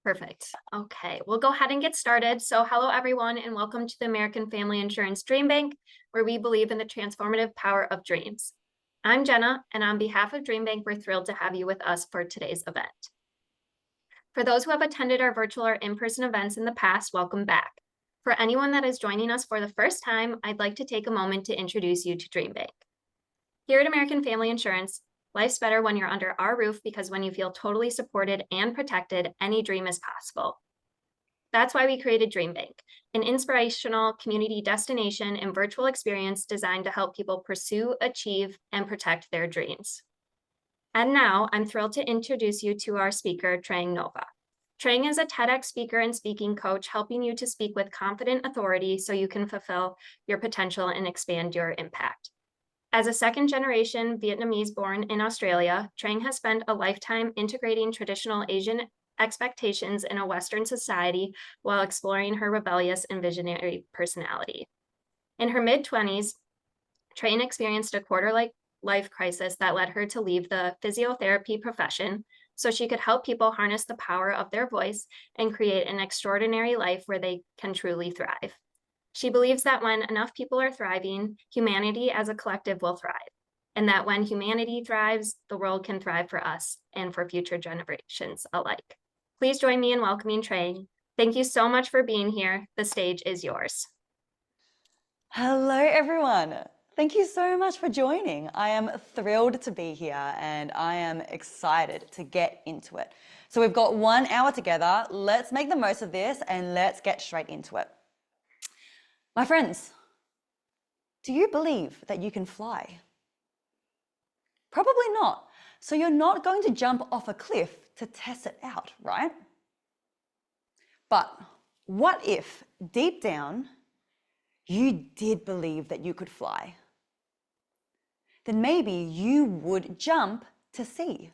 Perfect. Okay, we'll go ahead and get started. So hello, everyone, and welcome to the American Family Insurance DreamBank, where we believe in the transformative power of dreams. I'm Jenna, and on behalf of DreamBank, we're thrilled to have you with us for today's event. For those who have attended our virtual or in-person events in the past, welcome back. For anyone that is joining us for the first time, I'd like to take a moment to introduce you to DreamBank. Here at American Family Insurance, life's better when you're under our roof because when you feel totally supported and protected, any dream is possible. That's why we created DreamBank, an inspirational community destination and virtual experience designed to help people pursue, achieve, and protect their dreams. And now I'm thrilled to introduce you to our speaker, Trang Nova. Trang is a TEDx speaker and speaking coach, helping you to speak with confident authority so you can fulfill your potential and expand your impact. As a second-generation Vietnamese born in Australia, Trang has spent a lifetime integrating traditional Asian expectations in a Western society while exploring her rebellious and visionary personality. In her mid-20s, Trang experienced a quarter-life crisis that led her to leave the physiotherapy profession so she could help people harness the power of their voice and create an extraordinary life where they can truly thrive. She believes that when enough people are thriving, humanity as a collective will thrive, and that when humanity thrives, the world can thrive for us and for future generations alike. Please join me in welcoming Trang. Thank you so much for being here. The stage is yours. Hello, everyone. Thank you so much for joining. I am thrilled to be here and I am excited to get into it. So we've got 1 hour together. Let's make the most of this and let's get straight into it. My friends, do you believe that you can fly? Probably not. So you're not going to jump off a cliff to test it out, right? But what if deep down you did believe that you could fly? Then maybe you would jump to see.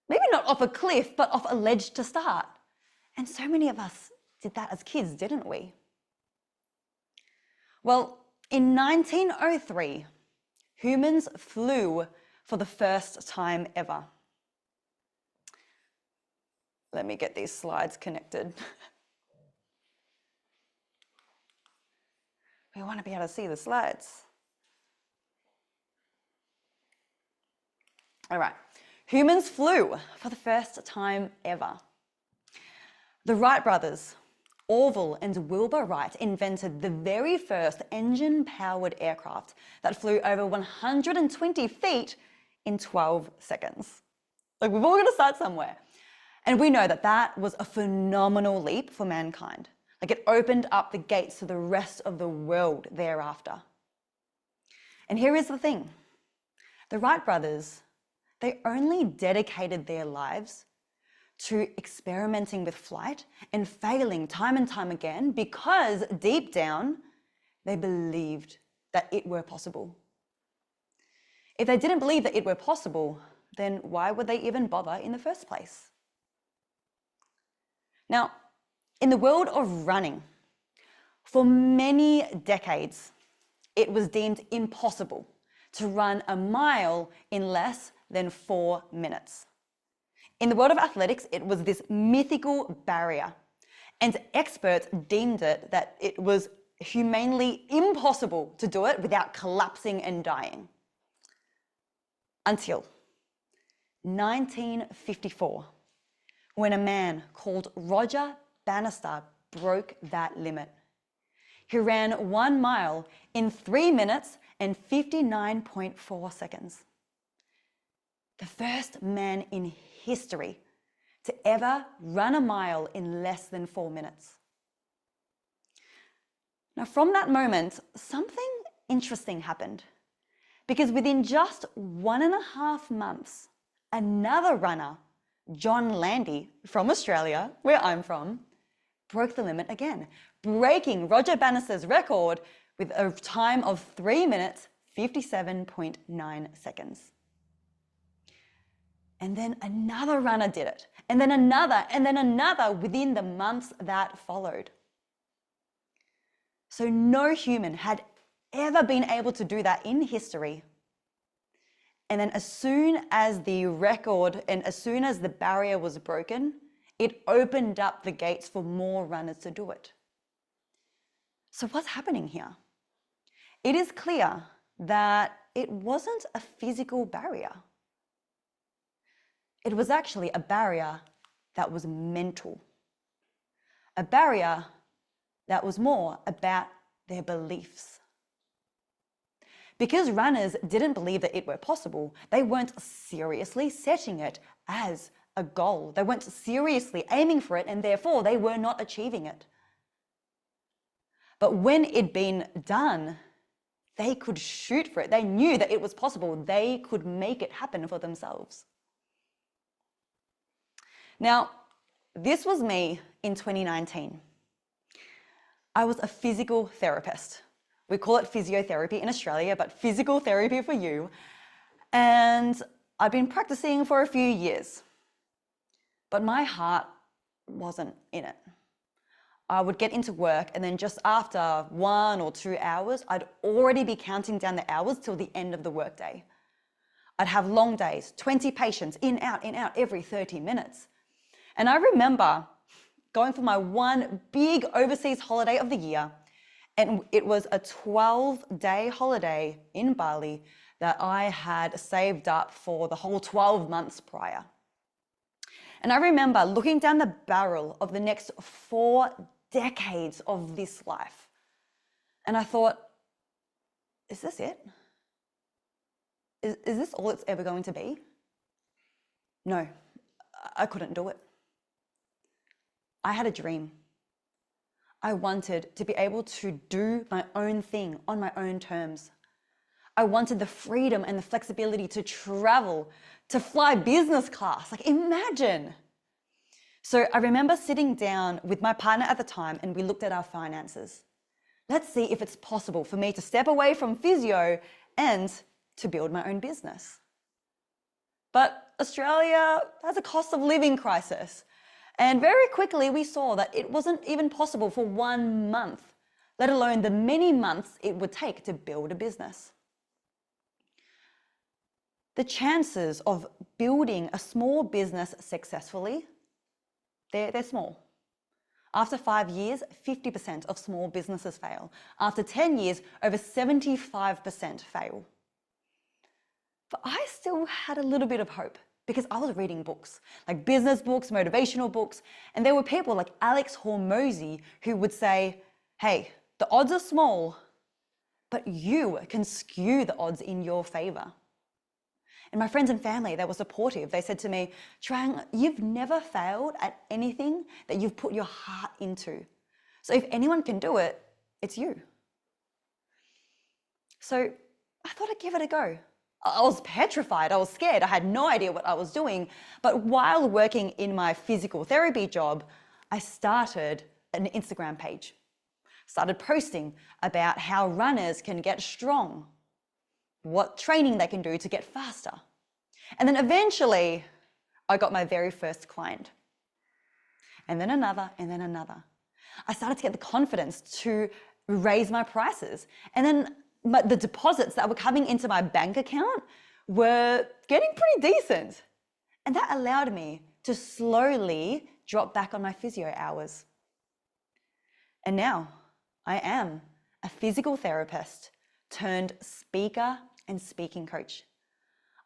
Maybe not off a cliff, but off a ledge to start. And so many of us did that as kids, didn't we? Well, in 1903, humans flew for the first time ever. Let me get these slides connected. We want to be able to see the slides. All right, humans flew for the first time ever. The Wright brothers, Orville and Wilbur Wright, invented the very first engine-powered aircraft that flew over 120 feet in 12 seconds. Like, we've all got to start somewhere. And we know that that was a phenomenal leap for mankind. Like, it opened up the gates to the rest of the world thereafter. And here is the thing. The Wright brothers, they only dedicated their lives to experimenting with flight and failing time and time again because deep down, they believed that it were possible. If they didn't believe that it were possible, then why would they even bother in the first place? Now, in the world of running, for many decades, it was deemed impossible to run a mile in less than 4 minutes. In the world of athletics, it was this mythical barrier, and experts deemed it that it was humanly impossible to do it without collapsing and dying. Until 1954, when a man called Roger Bannister broke that limit. He ran 1 mile in 3 minutes and 59.4 seconds. The first man in history to ever run a mile in less than 4 minutes. Now, from that moment, something interesting happened, because within just 1.5 months, another runner, John Landy from Australia, where I'm from, broke the limit again, breaking Roger Bannister's record with a time of 3 minutes, 57.9 seconds. And then another runner did it, and then another within the months that followed. So no human had ever been able to do that in history. And then as soon as the record and as soon as the barrier was broken, It opened up the gates for more runners to do it. So what's happening here? It is clear that it wasn't a physical barrier. It was actually a barrier that was mental. A barrier that was more about their beliefs. Because runners didn't believe that it were possible, they weren't seriously setting it as a goal. They weren't seriously aiming for it, and therefore they were not achieving it. But when it'd been done, they could shoot for it. They knew that it was possible. They could make it happen for themselves. Now, this was me in 2019. I was a physical therapist. We call it physiotherapy in Australia, but physical therapy for you. And I'd been practicing for a few years, but my heart wasn't in it. I would get into work, and then just after 1 or 2 hours, I'd already be counting down the hours till the end of the workday. I'd have long days, 20 patients, in, out, every 30 minutes. And I remember going for my one big overseas holiday of the year, and it was a 12-day holiday in Bali that I had saved up for the whole 12 months prior. And I remember looking down the barrel of the next 4 decades of this life. And I thought, is this it? Is this all it's ever going to be? No, I couldn't do it. I had a dream. I wanted to be able to do my own thing on my own terms. I wanted the freedom and the flexibility to travel, to fly business class. Like, imagine. So I remember sitting down with my partner at the time, and we looked at our finances. Let's see if it's possible for me to step away from physio and to build my own business. But Australia has a cost of living crisis. And very quickly we saw that it wasn't even possible for 1 month, let alone the many months it would take to build a business. The chances of building a small business successfully, they're small. After 5 years, 50% of small businesses fail. After 10 years, over 75% fail. But I still had a little bit of hope because I was reading books, like business books, motivational books, and there were people like Alex Hormozy who would say, hey, the odds are small, but you can skew the odds in your favor. And my friends and family, they were supportive. They said to me, Trang, you've never failed at anything that you've put your heart into. So if anyone can do it, it's you. So I thought I'd give it a go. I was petrified. I was scared. I had no idea what I was doing. But while working in my physical therapy job, I started an Instagram page. Started posting about how runners can get strong, what training they can do to get faster. And then eventually I got my very first client. And then another, and then another. I started to get the confidence to raise my prices. And then the deposits that were coming into my bank account were getting pretty decent. And that allowed me to slowly drop back on my physio hours. And now I am a physical therapist turned speaker and speaking coach.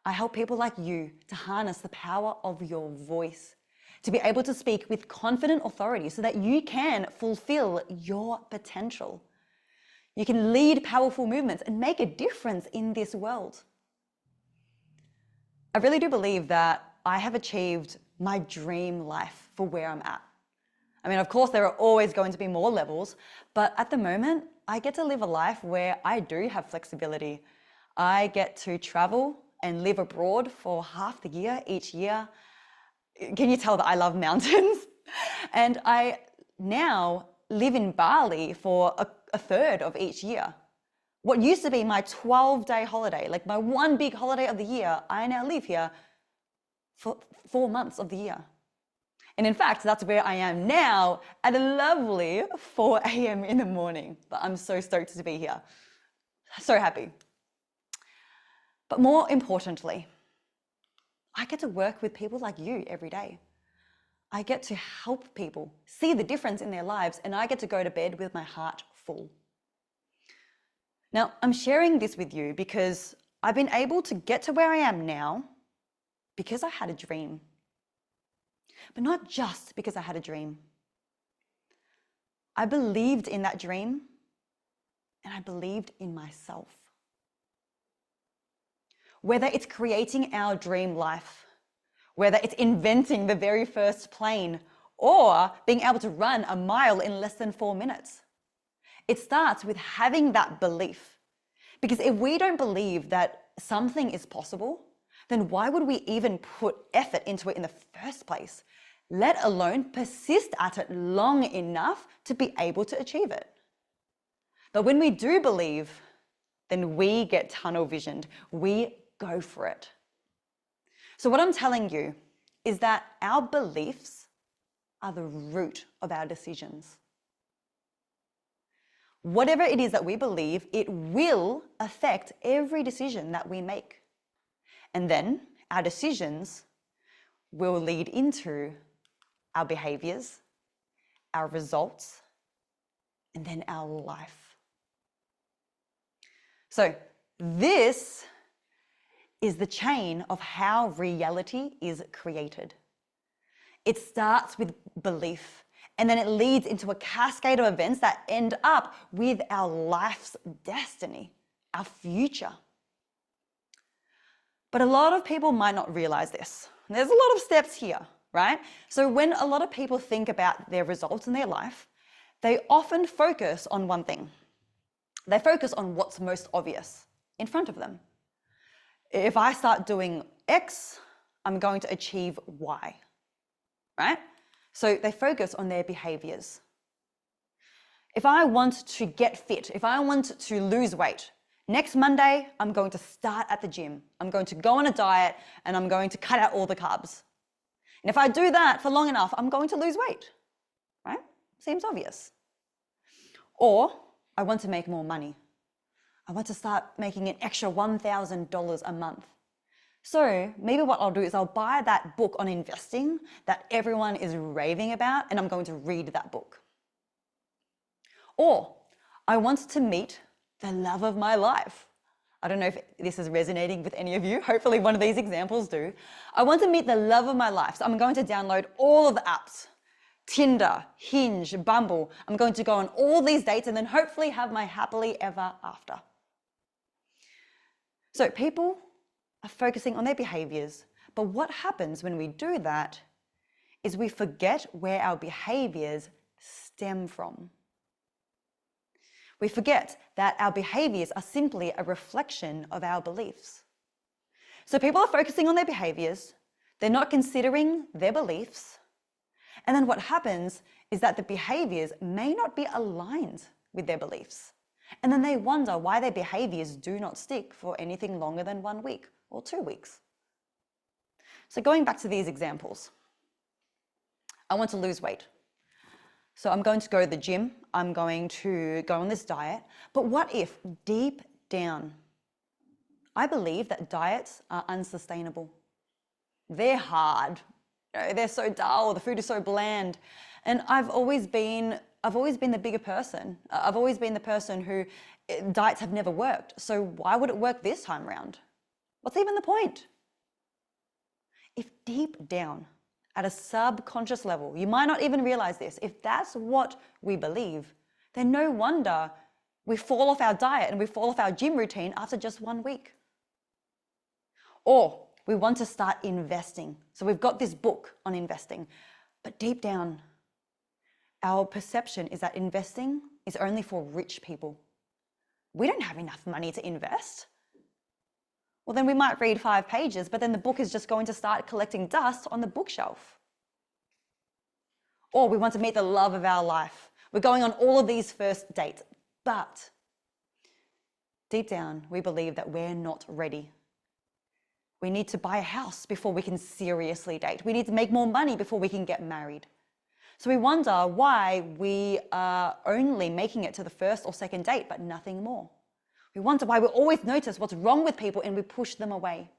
I help people like you to harness the power of your voice, to be able to speak with confident authority so that you can fulfill your potential. You can lead powerful movements and make a difference in this world. I really do believe that I have achieved my dream life for where I'm at. I mean, of course, there are always going to be more levels, but at the moment, I get to live a life where I do have flexibility. I get to travel and live abroad for half the year, each year. Can you tell that I love mountains? And I now live in Bali for a third of each year. What used to be my 12-day holiday, like my one big holiday of the year, I now live here for 4 months of the year. And in fact, that's where I am now at a lovely 4 a.m. in the morning. But I'm so stoked to be here. So happy. But more importantly, I get to work with people like you every day. I get to help people see the difference in their lives, and I get to go to bed with my heart full. Now, I'm sharing this with you because I've been able to get to where I am now because I had a dream. But not just because I had a dream. I believed in that dream, and I believed in myself. Whether it's creating our dream life, whether it's inventing the very first plane, or being able to run a mile in less than 4 minutes. It starts with having that belief. Because if we don't believe that something is possible, then why would we even put effort into it in the first place, let alone persist at it long enough to be able to achieve it? But when we do believe, then we get tunnel visioned. We go for it. So what I'm telling you is that our beliefs are the root of our decisions. Whatever it is that we believe, it will affect every decision that we make. And then our decisions will lead into our behaviors, our results, and then our life. So this is the chain of how reality is created. It starts with belief, and then it leads into a cascade of events that end up with our life's destiny, our future. But a lot of people might not realize this. There's a lot of steps here, right? So when a lot of people think about their results in their life, they often focus on one thing. They focus on what's most obvious in front of them. If I start doing X, I'm going to achieve Y, right? So they focus on their behaviors. If I want to get fit, if I want to lose weight, next Monday, I'm going to start at the gym. I'm going to go on a diet and I'm going to cut out all the carbs. And if I do that for long enough, I'm going to lose weight, right? Seems obvious. Or I want to make more money. I want to start making an extra $1,000 a month. So maybe what I'll do is I'll buy that book on investing that everyone is raving about, and I'm going to read that book. Or I want to meet the love of my life. I don't know if this is resonating with any of you. Hopefully one of these examples do. I want to meet the love of my life. So I'm going to download all of the apps. Tinder, Hinge, Bumble. I'm going to go on all these dates and then hopefully have my happily ever after. So people are focusing on their behaviors, but what happens when we do that is we forget where our behaviors stem from. We forget that our behaviors are simply a reflection of our beliefs. So people are focusing on their behaviors, they're not considering their beliefs, and then what happens is that the behaviors may not be aligned with their beliefs. And then they wonder why their behaviors do not stick for anything longer than 1 week or 2 weeks. So going back to these examples, I want to lose weight. So I'm going to go to the gym, I'm going to go on this diet, but what if deep down, I believe that diets are unsustainable? They're hard, they're so dull, the food is so bland, and I've always been the bigger person. I've always been the person who diets have never worked. So why would it work this time around? What's even the point? If deep down, at a subconscious level, you might not even realize this, if that's what we believe, then no wonder we fall off our diet and we fall off our gym routine after just 1 week. Or we want to start investing. So we've got this book on investing, but deep down, our perception is that investing is only for rich people. We don't have enough money to invest. Well, then we might read 5 pages, but then the book is just going to start collecting dust on the bookshelf. Or we want to meet the love of our life. We're going on all of these first dates, but deep down, we believe that we're not ready. We need to buy a house before we can seriously date. We need to make more money before we can get married. So we wonder why we are only making it to the first or second date, but nothing more. We wonder why we always notice what's wrong with people and we push them away.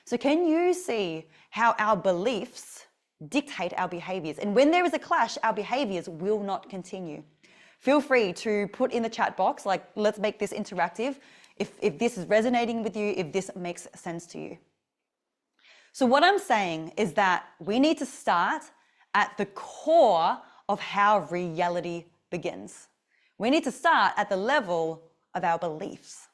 So can you see how our beliefs dictate our behaviors. And when there is a clash, our behaviors will not continue. Feel free to put in the chat box, like, let's make this interactive, if this is resonating with you, if this makes sense to you. So what I'm saying is that we need to start at the core of how reality begins. We need to start at the level of our beliefs.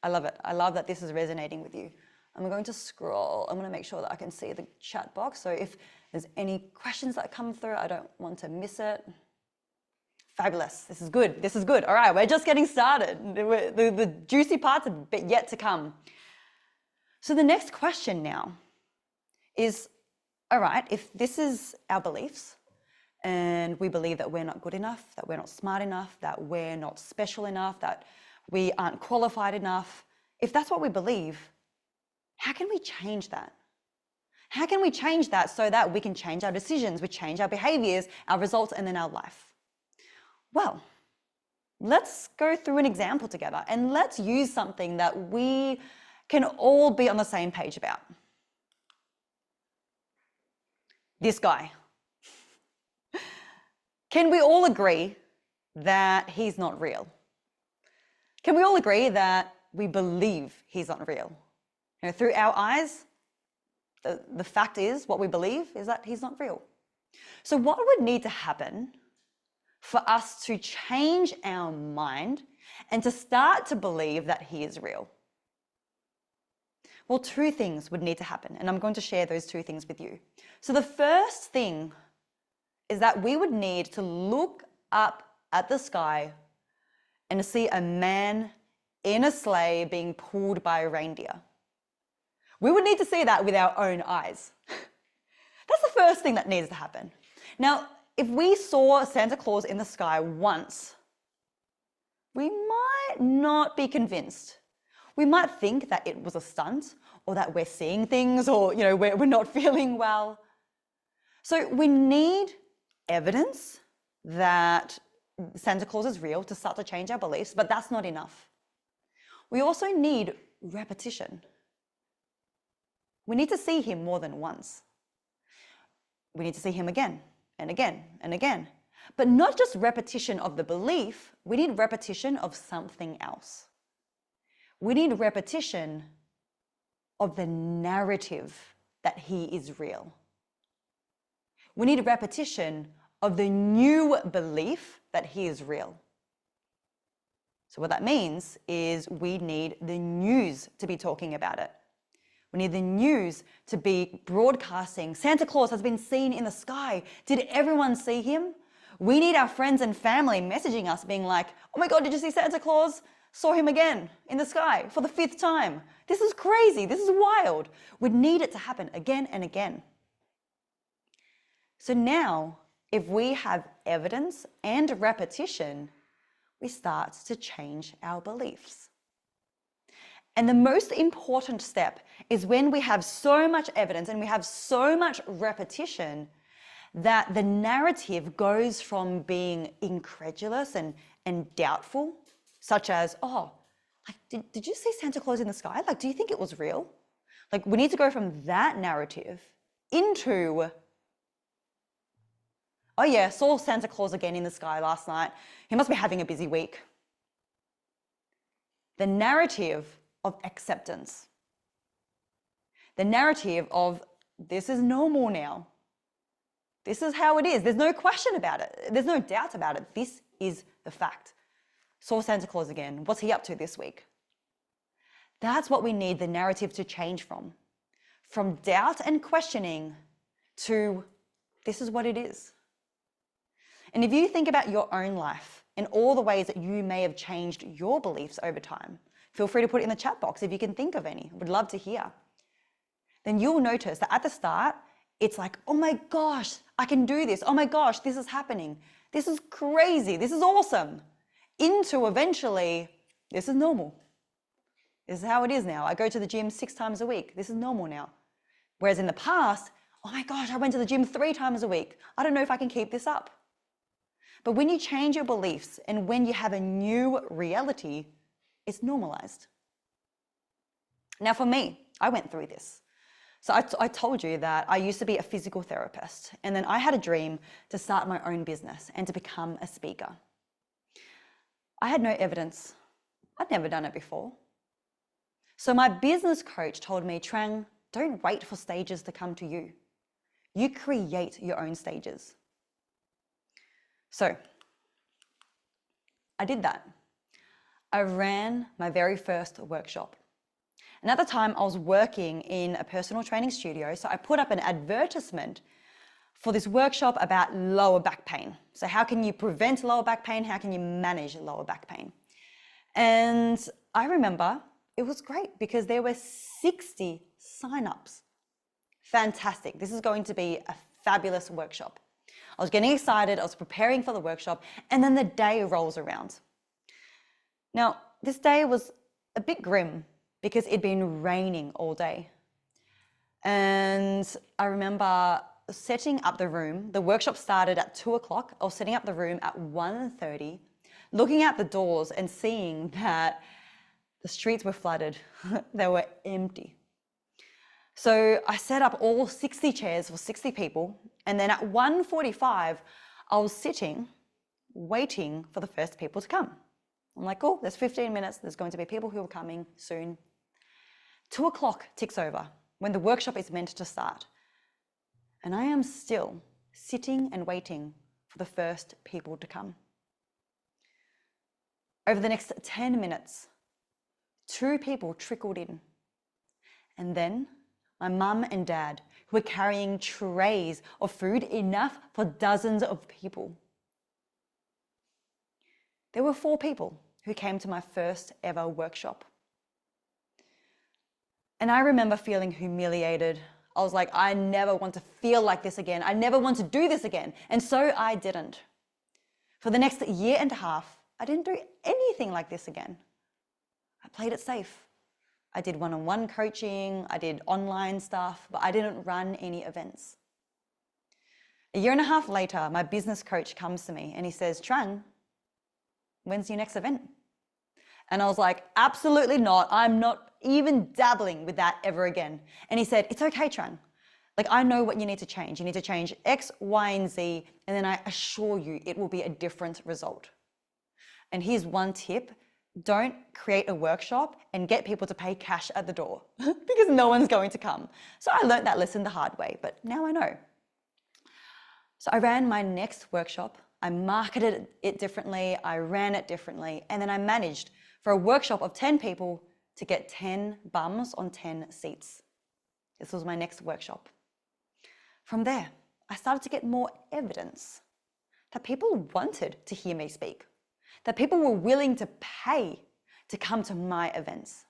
I love it. I love that this is resonating with you. I'm going to scroll. I'm going to make sure that I can see the chat box. So if there's any questions that come through, I don't want to miss it. Fabulous. This is good. This is good. All right, we're just getting started. The juicy parts are yet to come. So the next question now is, all right, if this is our beliefs and we believe that we're not good enough, that we're not smart enough, that we're not special enough, that we aren't qualified enough, if that's what we believe, how can we change that? How can we change that so that we can change our decisions, we change our behaviors, our results, and then our life? Well, let's go through an example together and let's use something that we can all be on the same page about. This guy. Can we all agree that he's not real? Can we all agree that we believe he's not real? You know, through our eyes, the fact is, what we believe is that he's not real. So what would need to happen for us to change our mind and to start to believe that he is real? Well, two things would need to happen, and I'm going to share those two things with you. So the first thing is that we would need to look up at the sky and to see a man in a sleigh being pulled by a reindeer. We would need to see that with our own eyes. That's the first thing that needs to happen. Now, if we saw Santa Claus in the sky once, we might not be convinced. We might think that it was a stunt, or that we're seeing things, or we're not feeling well. So we need evidence that Santa Claus is real to start to change our beliefs, but that's not enough. We also need repetition. We need to see him more than once. We need to see him again and again and again. But not just repetition of the belief, we need repetition of something else. We need repetition of the narrative that he is real. We need repetition of the new belief that he is real. So what that means is we need the news to be talking about it. We need the news to be broadcasting. Santa Claus has been seen in the sky. Did everyone see him? We need our friends and family messaging us being like, oh my God, did you see Santa Claus? Saw him again in the sky for the 5th time. This is crazy. This is wild. We need it to happen again and again. So now, if we have evidence and repetition, we start to change our beliefs. And the most important step is when we have so much evidence and we have so much repetition that the narrative goes from being incredulous and doubtful, such as, oh, like, did you see Santa Claus in the sky? Like, do you think it was real? Like, we need to go from that narrative into, oh yeah, saw Santa Claus again in the sky last night. He must be having a busy week. The narrative of acceptance. The narrative of, this is normal now. This is how it is. There's no question about it. There's no doubt about it. This is the fact. Saw Santa Claus again. What's he up to this week? That's what we need the narrative to change from. From doubt and questioning to, this is what it is. And if you think about your own life and all the ways that you may have changed your beliefs over time, feel free to put it in the chat box if you can think of any. I would love to hear. Then you'll notice that at the start, it's like, oh my gosh, I can do this. Oh my gosh, this is happening. This is crazy. This is awesome. Into eventually, this is normal. This is how it is now. I go to the gym 6 times a week. This is normal now. Whereas in the past, oh my gosh, I went to the gym 3 times a week. I don't know if I can keep this up. But when you change your beliefs and when you have a new reality, it's normalized. Now for me, I went through this. So I told you that I used to be a physical therapist, and then I had a dream to start my own business and to become a speaker. I had no evidence. I'd never done it before. So my business coach told me, Trang, don't wait for stages to come to you. You create your own stages. So I did that. I ran my very first workshop. And at the time I was working in a personal training studio. So I put up an advertisement for this workshop about lower back pain. So how can you prevent lower back pain? How can you manage lower back pain? And I remember it was great because there were 60 signups. Fantastic. This is going to be a fabulous workshop. I was getting excited. I was preparing for the workshop, and then the day rolls around. Now, this day was a bit grim because it'd been raining all day. And I remember setting up the room. The workshop started at 2 o'clock. I was setting up the room at 1:30, looking out the doors and seeing that the streets were flooded. They were empty. So I set up all 60 chairs for 60 people. And then at 1:45, I was sitting, waiting for the first people to come. I'm like, oh, there's 15 minutes. There's going to be people who are coming soon. 2 o'clock ticks over when the workshop is meant to start. And I am still sitting and waiting for the first people to come. Over the next 10 minutes, 2 people trickled in. And then my mum and dad, who were carrying trays of food enough for dozens of people. There were 4 people who came to my first ever workshop. And I remember feeling humiliated. I was like, I never want to feel like this again. I never want to do this again. And so I didn't. For the next year and a half, I didn't do anything like this again. I played it safe. I did one-on-one coaching, I did online stuff, but I didn't run any events. A year and a half later, my business coach comes to me and he says, Trang, when's your next event? And I was like, absolutely not. I'm not even dabbling with that ever again. And he said, it's okay, Trang. Like, I know what you need to change. You need to change X, Y, and Z, and then I assure you it will be a different result. And here's one tip. Don't create a workshop and get people to pay cash at the door because no one's going to come. So I learned that lesson the hard way, but now I know. So I ran my next workshop. I marketed it differently. I ran it differently. And then I managed for a workshop of 10 people to get 10 bums on 10 seats. This was my next workshop. From there, I started to get more evidence that people wanted to hear me speak, that people were willing to pay to come to my events.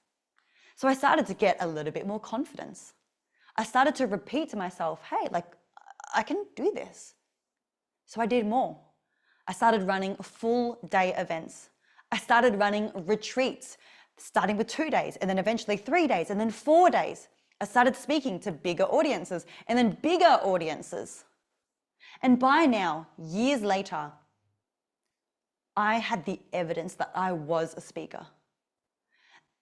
So I started to get a little bit more confidence. I started to repeat to myself, hey, like, I can do this. So I did more. I started running full day events. I started running retreats, starting with 2 days and then eventually 3 days and then 4 days. I started speaking to bigger audiences and then bigger audiences. And by now, years later, I had the evidence that I was a speaker.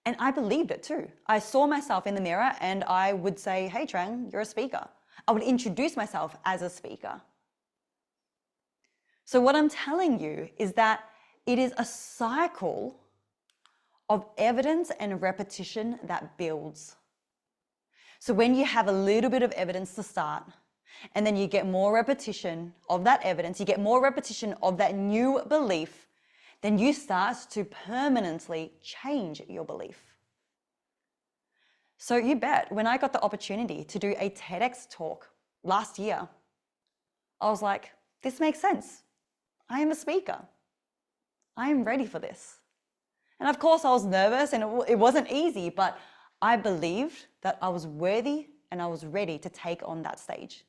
And I believed it too. I saw myself in the mirror and I would say, hey Trang, you're a speaker. I would introduce myself as a speaker. So what I'm telling you is that it is a cycle of evidence and repetition that builds. So when you have a little bit of evidence to start, and then you get more repetition of that evidence, you get more repetition of that new belief, then you start to permanently change your belief. So you bet, when I got the opportunity to do a TEDx talk last year, I was like, this makes sense. I am a speaker. I am ready for this. And of course I was nervous and it wasn't easy, but I believed that I was worthy and I was ready to take on that stage.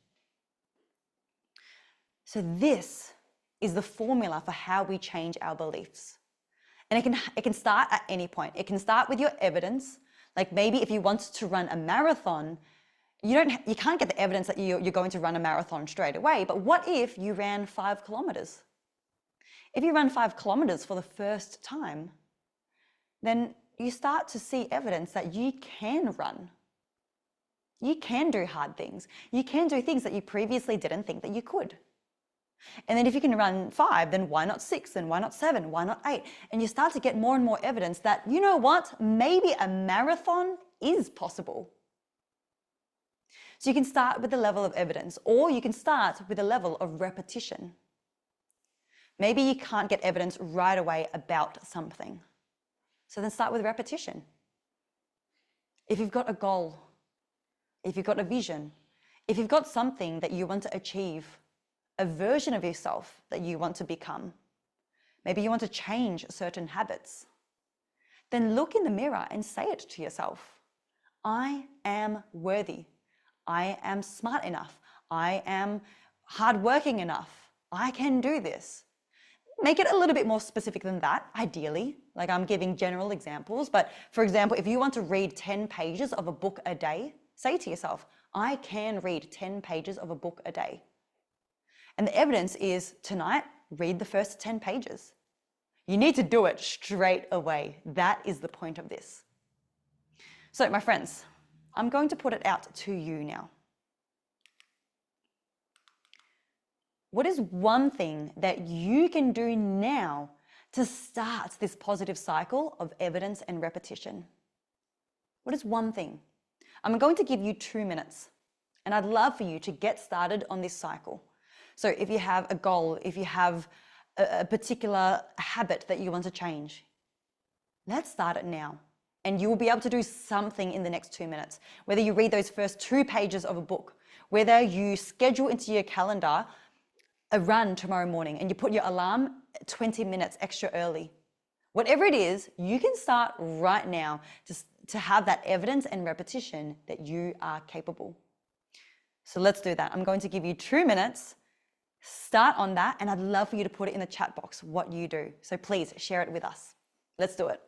So this is the formula for how we change our beliefs. And it can start at any point. It can start with your evidence. Like maybe if you want to run a marathon, you can't get the evidence that you're going to run a marathon straight away. But what if you ran 5 kilometers? If you run 5 kilometers for the first time, then you start to see evidence that you can run. You can do hard things. You can do things that you previously didn't think that you could. And then if you can run 5, then why not 6? Then why not 7? Why not 8? And you start to get more and more evidence that, you know what, maybe a marathon is possible. So you can start with the level of evidence, or you can start with a level of repetition. Maybe you can't get evidence right away about something. So then start with repetition. If you've got a goal, if you've got a vision, if you've got something that you want to achieve, a version of yourself that you want to become, maybe you want to change certain habits, then look in the mirror and say it to yourself. I am worthy. I am smart enough. I am hardworking enough. I can do this. Make it a little bit more specific than that, ideally. Like I'm giving general examples, but for example, if you want to read 10 pages of a book a day, say to yourself, I can read 10 pages of a book a day. And the evidence is tonight, read the first 10 pages. You need to do it straight away. That is the point of this. So my friends, I'm going to put it out to you now. What is one thing that you can do now to start this positive cycle of evidence and repetition? What is one thing? I'm going to give you 2 minutes, and I'd love for you to get started on this cycle. So if you have a goal, if you have a particular habit that you want to change, let's start it now. And you will be able to do something in the next 2 minutes. Whether you read those first 2 pages of a book, whether you schedule into your calendar a run tomorrow morning and you put your alarm 20 minutes extra early. Whatever it is, you can start right now to have that evidence and repetition that you are capable. So let's do that. I'm going to give you 2 minutes. Start on that, and I'd love for you to put it in the chat box what you do. So please share it with us. Let's do it.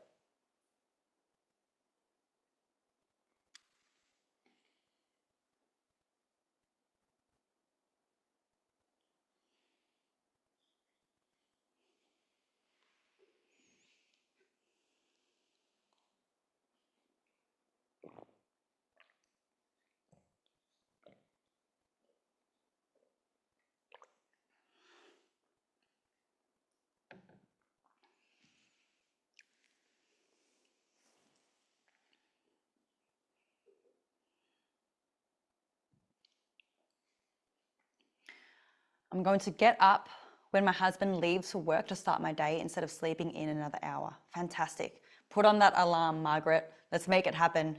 I'm going to get up when my husband leaves for work to start my day instead of sleeping in another hour. Fantastic. Put on that alarm, Margaret. Let's make it happen.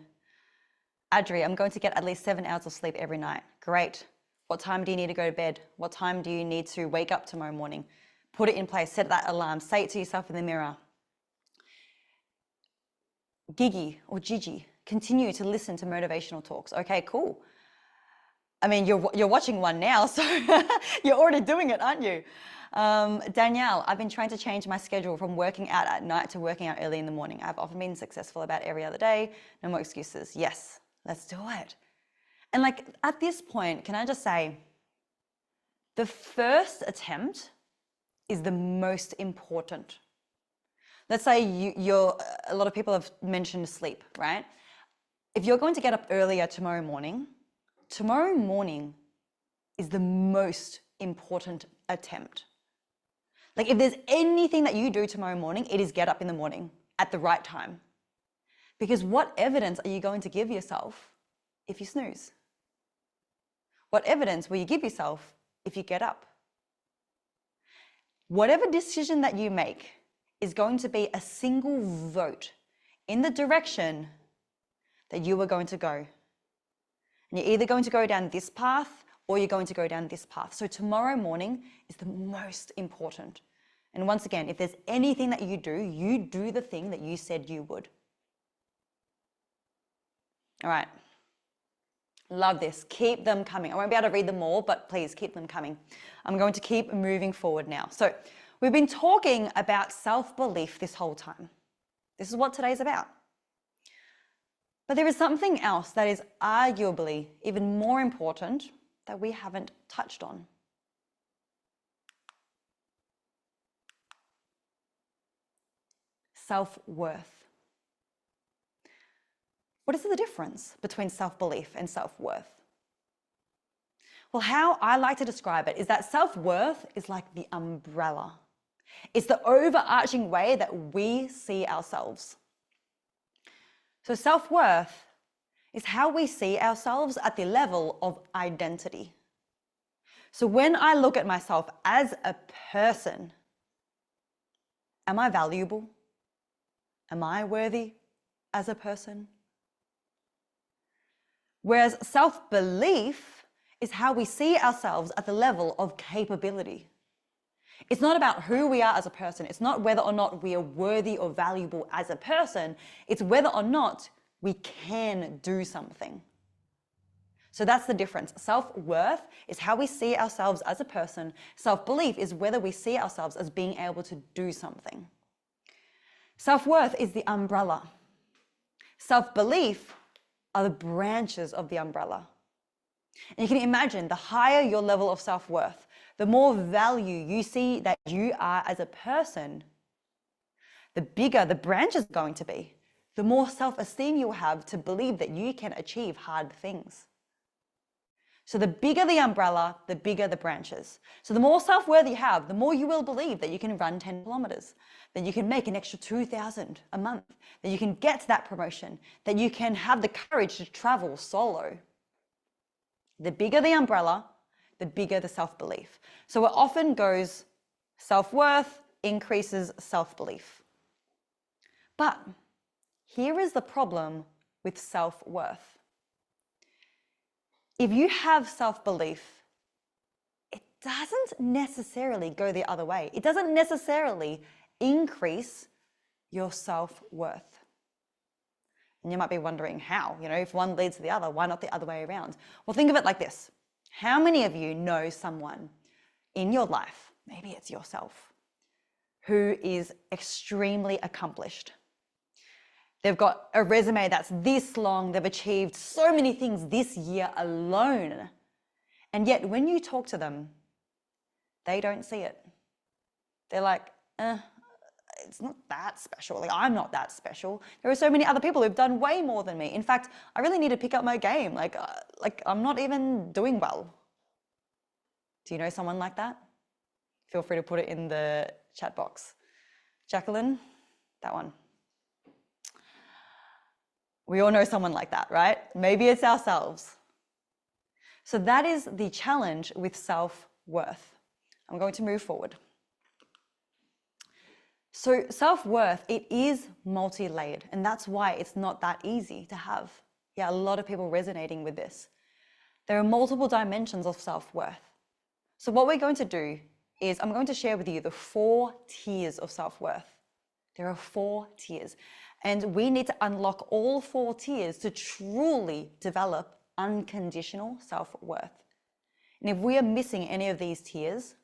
Adri, I'm going to get at least 7 hours of sleep every night. Great. What time do you need to go to bed? What time do you need to wake up tomorrow morning? Put it in place. Set that alarm. Say it to yourself in the mirror. Gigi or Gigi, continue to listen to motivational talks. Okay, cool. I mean, you're watching one now, so you're already doing it, aren't you? Danielle, I've been trying to change my schedule from working out at night to working out early in the morning. I've often been successful about every other day. No more excuses. Yes, let's do it. And like at this point, can I just say, the first attempt is the most important. Let's say a lot of people have mentioned sleep, right? If you're going to get up earlier tomorrow morning is the most important attempt. Like if there's anything that you do tomorrow morning, it is get up in the morning at the right time. Because what evidence are you going to give yourself if you snooze? What evidence will you give yourself if you get up? Whatever decision that you make is going to be a single vote in the direction that you are going to go. And you're either going to go down this path or you're going to go down this path. So tomorrow morning is the most important. And once again, if there's anything that you do the thing that you said you would. All right. Love this. Keep them coming. I won't be able to read them all, but please keep them coming. I'm going to keep moving forward now. So we've been talking about self-belief this whole time. This is what today's about. But there is something else that is arguably even more important that we haven't touched on. Self-worth. What is the difference between self-belief and self-worth? Well, how I like to describe it is that self-worth is like the umbrella. It's the overarching way that we see ourselves. So self-worth is how we see ourselves at the level of identity. So when I look at myself as a person, am I valuable? Am I worthy as a person? Whereas self-belief is how we see ourselves at the level of capability. It's not about who we are as a person. It's not whether or not we are worthy or valuable as a person. It's whether or not we can do something. So that's the difference. Self-worth is how we see ourselves as a person. Self-belief is whether we see ourselves as being able to do something. Self-worth is the umbrella. Self-belief are the branches of the umbrella. And you can imagine the higher your level of self-worth, the more value you see that you are as a person, the bigger the branch is going to be, the more self-esteem you'll have to believe that you can achieve hard things. So the bigger the umbrella, the bigger the branches. So the more self-worth you have, the more you will believe that you can run 10 kilometers, that you can make an extra 2,000 a month, that you can get that promotion, that you can have the courage to travel solo. The bigger the umbrella, the bigger the self-belief. So it often goes self-worth increases self-belief. But here is the problem with self-worth. If you have self-belief, it doesn't necessarily go the other way. It doesn't necessarily increase your self-worth. And you might be wondering how, if one leads to the other, why not the other way around? Well, think of it like this. How many of you know someone in your life, maybe it's yourself, who is extremely accomplished? They've got a resume that's this long, they've achieved so many things this year alone. And yet when you talk to them, they don't see it. They're like, it's not that special. Like, I'm not that special. There are so many other people who've done way more than me. In fact, I really need to pick up my game. Like I'm not even doing well. Do you know someone like that? Feel free to put it in the chat box. Jacqueline, that one. We all know someone like that, right? Maybe it's ourselves. So that is the challenge with self-worth. I'm going to move forward. So self-worth, it is multi-layered, and that's why it's not that easy to have. Yeah, a lot of people resonating with this. There are multiple dimensions of self-worth. So what we're going to do is I'm going to share with you the 4 tiers of self-worth. There are 4 tiers, and we need to unlock all 4 tiers to truly develop unconditional self-worth. And if we are missing any of these tiers,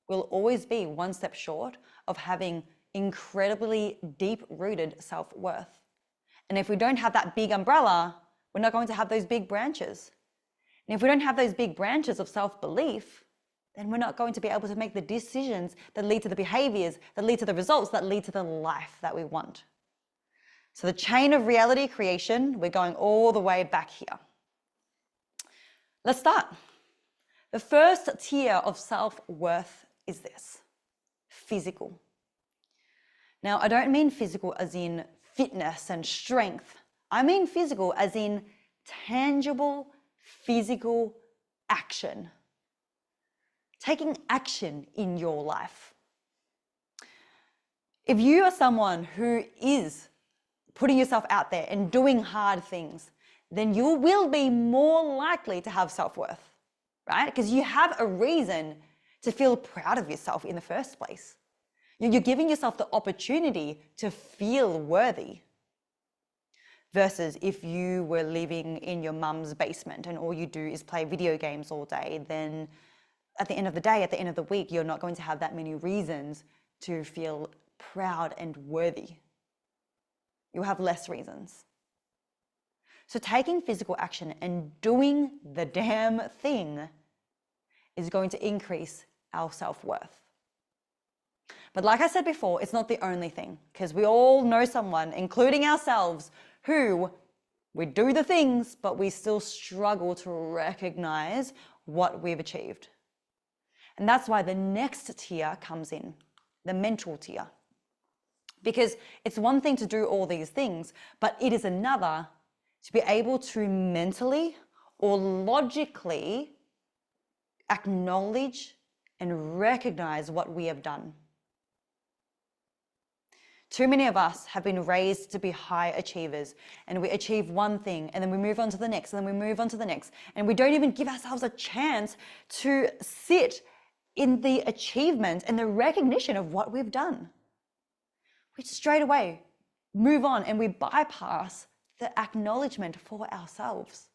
we'll always be one step short of having incredibly deep-rooted self-worth. And if we don't have that big umbrella, we're not going to have those big branches. And if we don't have those big branches of self-belief, then we're not going to be able to make the decisions that lead to the behaviors, that lead to the results, that lead to the life that we want. So the chain of reality creation, we're going all the way back here. Let's start. The first tier of self-worth is this: physical. Now, I don't mean physical as in fitness and strength. I mean physical as in tangible physical action. Taking action in your life. If you are someone who is putting yourself out there and doing hard things, then you will be more likely to have self-worth, right? Because you have a reason to feel proud of yourself in the first place. You're giving yourself the opportunity to feel worthy. Versus if you were living in your mum's basement and all you do is play video games all day, then at the end of the day, at the end of the week, you're not going to have that many reasons to feel proud and worthy. You'll have less reasons. So taking physical action and doing the damn thing is going to increase our self-worth. But like I said before, it's not the only thing, because we all know someone, including ourselves, who We do the things, but we still struggle to recognize what we've achieved. And that's why the next tier comes in, the mental tier. Because it's one thing to do all these things, but it is another to be able to mentally or logically acknowledge and recognize what we have done. Too many of us have been raised to be high achievers, and we achieve one thing and then we move on to the next and then we move on to the next, and we don't even give ourselves a chance to sit in the achievement and the recognition of what we've done. We straight away move on and we bypass the acknowledgement for ourselves.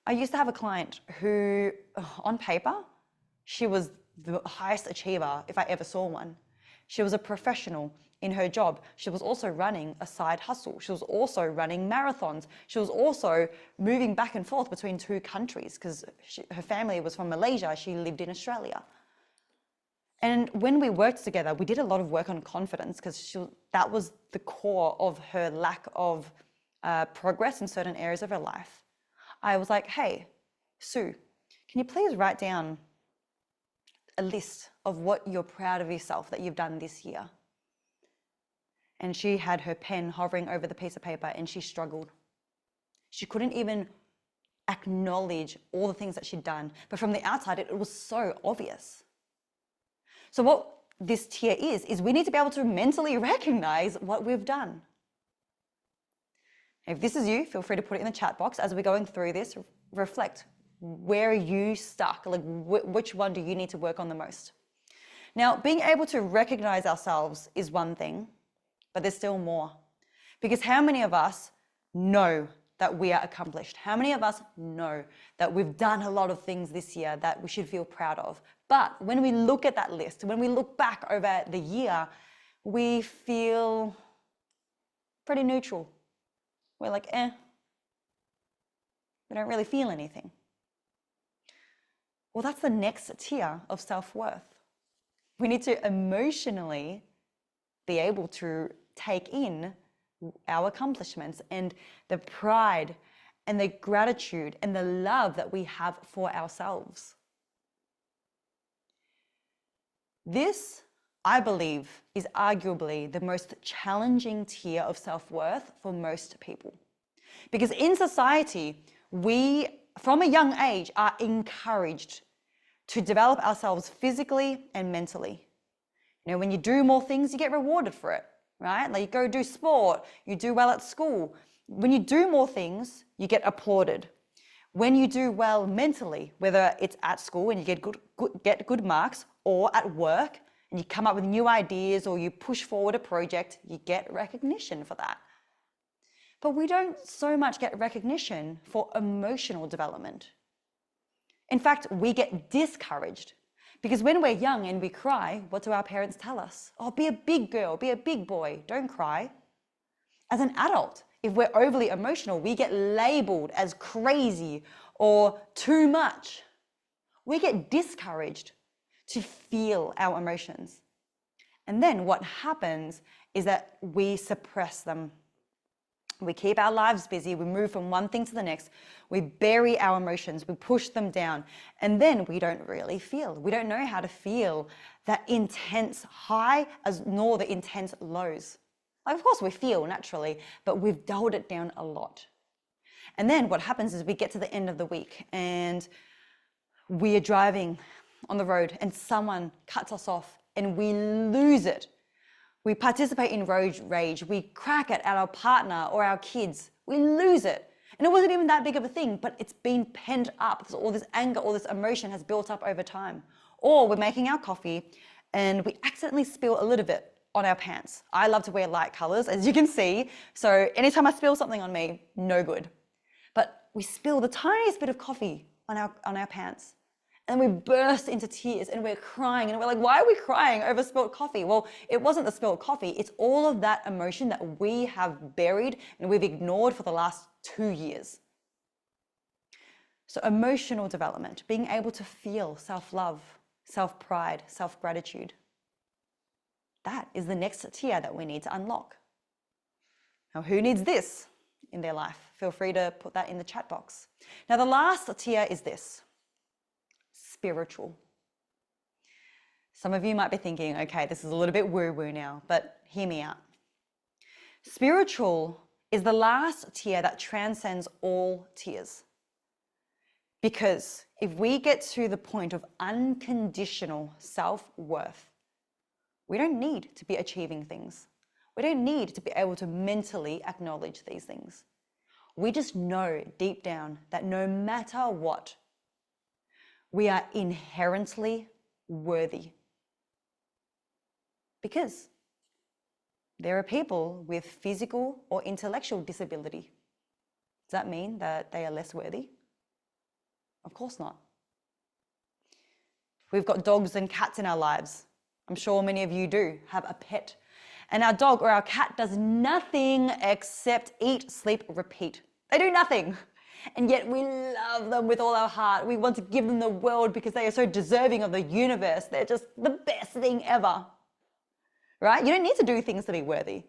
I used to have a client who, on paper, she was the highest achiever if I ever saw one. She was a professional in her job. She was also running a side hustle. She was also running marathons. She was also moving back and forth between 2 countries because her family was from Malaysia. She lived in Australia. And when we worked together, we did a lot of work on confidence because that was the core of her lack of progress in certain areas of her life. I was like, hey, Sue, can you please write down a list of what you're proud of yourself that you've done this year? And she had her pen hovering over the piece of paper and she struggled. She couldn't even acknowledge all the things that she'd done. But from the outside, it was so obvious. So what this tier is we need to be able to mentally recognize what we've done. If this is you, feel free to put it in the chat box as we're going through this. Reflect. Where are you stuck? Like which one do you need to work on the most? Now, being able to recognize ourselves is one thing, but there's still more. Because how many of us know that we are accomplished? How many of us know that we've done a lot of things this year that we should feel proud of? But when we look at that list, when we look back over the year, we feel pretty neutral. We're like, we don't really feel anything. Well, that's the next tier of self-worth. We need to emotionally be able to take in our accomplishments and the pride and the gratitude and the love that we have for ourselves. This, I believe, is arguably the most challenging tier of self-worth for most people. Because in society, we, from a young age, are encouraged to develop ourselves physically and mentally. You know, when you do more things, you get rewarded for it, right? Like you go do sport, you do well at school. When you do more things, you get applauded. When you do well mentally, whether it's at school and you get good marks, or at work and you come up with new ideas or you push forward a project, you get recognition for that. But we don't so much get recognition for emotional development. In fact, we get discouraged because when we're young and we cry, what do our parents tell us? Oh, be a big girl, be a big boy, don't cry. As an adult, if we're overly emotional, we get labeled as crazy or too much. We get discouraged to feel our emotions. And then what happens is that we suppress them. We keep our lives busy, we move from one thing to the next, we bury our emotions, we push them down, and then we don't really feel. We don't know how to feel that intense high nor the intense lows. Like, of course we feel naturally, but we've dulled it down a lot. And then what happens is we get to the end of the week and we are driving on the road and someone cuts us off and we lose it. We participate in road rage. We crack it at our partner or our kids. We lose it. And it wasn't even that big of a thing, but it's been pent up. So all this anger, all this emotion has built up over time. Or we're making our coffee and we accidentally spill a little bit on our pants. I love to wear light colors, as you can see. So anytime I spill something on me, no good. But we spill the tiniest bit of coffee on our pants. And we burst into tears and we're crying and we're like, why are we crying over spilled coffee? Well, it wasn't the spilled coffee. It's all of that emotion that we have buried and we've ignored for the last 2 years. So emotional development, being able to feel self-love, self-pride, self-gratitude. That is the next tier that we need to unlock. Now, who needs this? in their life? Feel free to put that in the chat box. Now, the last tier is this, spiritual. Some of you might be thinking, okay, this is a little bit woo-woo now, but hear me out. Spiritual is the last tier that transcends all tiers. Because if we get to the point of unconditional self-worth, we don't need to be achieving things. We don't need to be able to mentally acknowledge these things. We just know deep down that no matter what, we are inherently worthy. Because there are people with physical or intellectual disability. Does that mean that they are less worthy? Of course not. We've got dogs and cats in our lives. I'm sure many of you do have a pet. And our dog or our cat does nothing except eat, sleep, repeat. They do nothing. And yet we love them with all our heart. We want to give them the world because they are so deserving of the universe. They're just the best thing ever. Right? You don't need to do things to be worthy.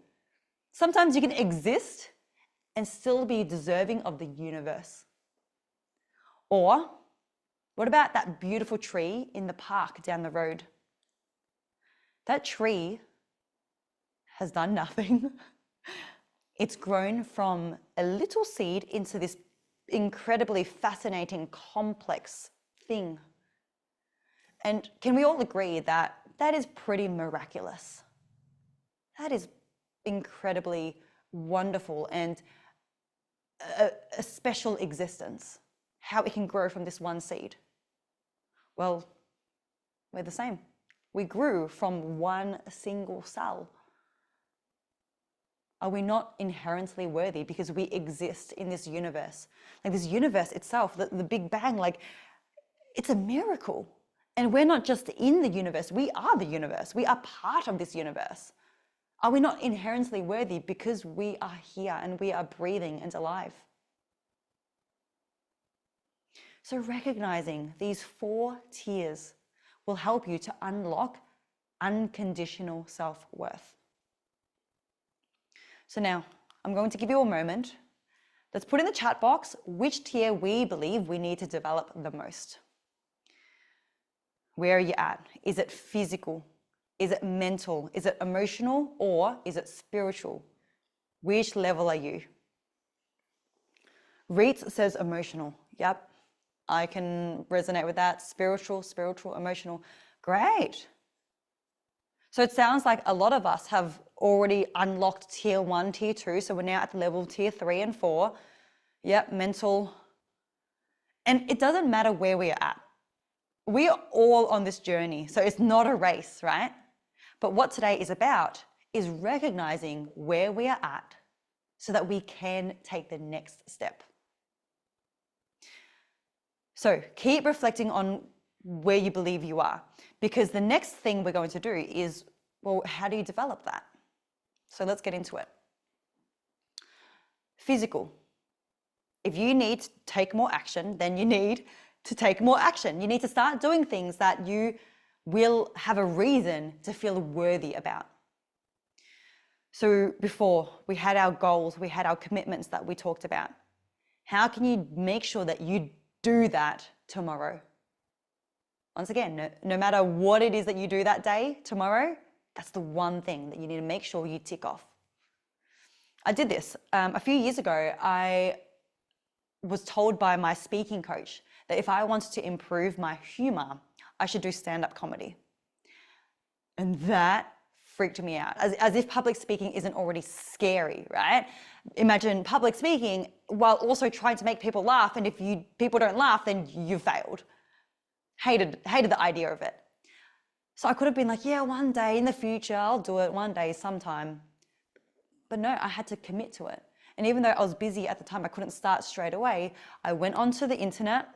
Sometimes you can exist and still be deserving of the universe. Or what about that beautiful tree in the park down the road? That tree has done nothing. It's grown from a little seed into this incredibly fascinating, complex thing. And can we all agree that that is pretty miraculous? That is incredibly wonderful and a special existence, how it can grow from this one seed. Well, we're the same. We grew from one single cell. Are we not inherently worthy because we exist in this universe? Like this universe itself, the Big Bang, like it's a miracle. And we're not just in the universe, we are the universe. We are part of this universe. Are we not inherently worthy because we are here and we are breathing and alive? So recognizing these 4 tiers will help you to unlock unconditional self-worth. So now I'm going to give you a moment. Let's put in the chat box which tier we believe we need to develop the most. Where are you at? Is it physical? Is it mental? Is it emotional? Or is it spiritual? Which level are you? Reitz says emotional. Yep, I can resonate with that. Spiritual, emotional. Great. So it sounds like a lot of us have already unlocked tier 1, tier 2. So we're now at the level of tier 3 and 4. Yep, mental. And it doesn't matter where we are at. We are all on this journey. So it's not a race, right? But what today is about is recognizing where we are at so that we can take the next step. So keep reflecting on where you believe you are, because the next thing we're going to do is, well, how do you develop that? So let's get into it. Physical. If you need to take more action, then you need to take more action. You need to start doing things that you will have a reason to feel worthy about. So before, we had our goals, we had our commitments that we talked about. How can you make sure that you do that tomorrow? Once again, no matter what it is that you do that day, tomorrow, that's the one thing that you need to make sure you tick off. I did this a few years ago. I was told by my speaking coach that if I wanted to improve my humor, I should do stand-up comedy. And that freaked me out, as if public speaking isn't already scary, right? Imagine public speaking while also trying to make people laugh, and if people don't laugh, then you failed. Hated the idea of it. So I could have been like, yeah, one day in the future, I'll do it one day, sometime. But no, I had to commit to it. And even though I was busy at the time, I couldn't start straight away. I went onto the internet,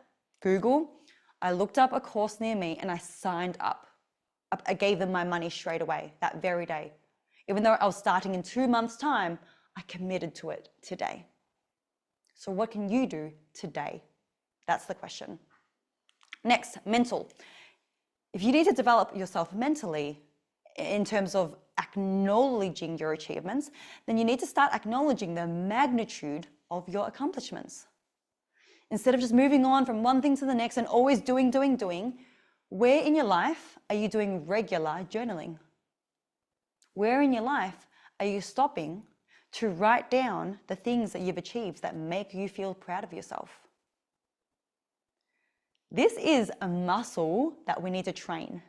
Google, I looked up a course near me and I signed up. I gave them my money straight away, that very day. Even though I was starting in 2 months' time, I committed to it today. So what can you do today? That's the question. Next, mental. If you need to develop yourself mentally in terms of acknowledging your achievements, then you need to start acknowledging the magnitude of your accomplishments. Instead of just moving on from one thing to the next and always doing, where in your life are you doing regular journaling? Where in your life are you stopping to write down the things that you've achieved that make you feel proud of yourself? This is a muscle that we need to train.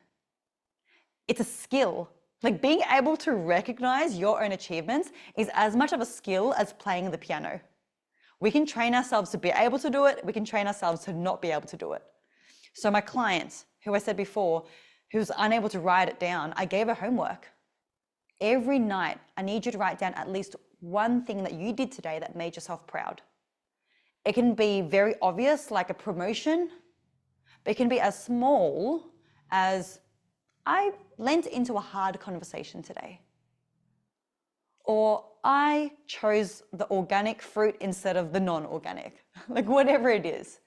It's a skill. Like being able to recognize your own achievements is as much of a skill as playing the piano. We can train ourselves to be able to do it. We can train ourselves to not be able to do it. So my client, who I said before, who's unable to write it down, I gave her homework. Every night, I need you to write down at least one thing that you did today that made yourself proud. It can be very obvious, like a promotion, but it can be as small as I lent into a hard conversation today. Or I chose the organic fruit instead of the non-organic, like whatever it is.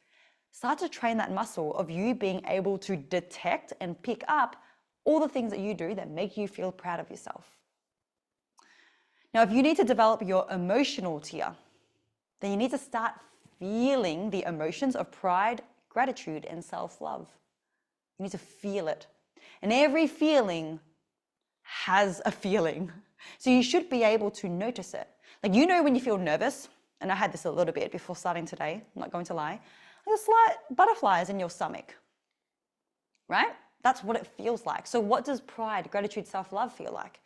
Start to train that muscle of you being able to detect and pick up all the things that you do that make you feel proud of yourself. Now, if you need to develop your emotional tier, then you need to start feeling the emotions of pride, gratitude, and self-love. You need to feel it. And every feeling has a feeling. So you should be able to notice it. Like, you know, when you feel nervous, and I had this a little bit before starting today, I'm not going to lie, there's slight butterflies in your stomach, right? That's what it feels like. So what does pride, gratitude, self-love feel like?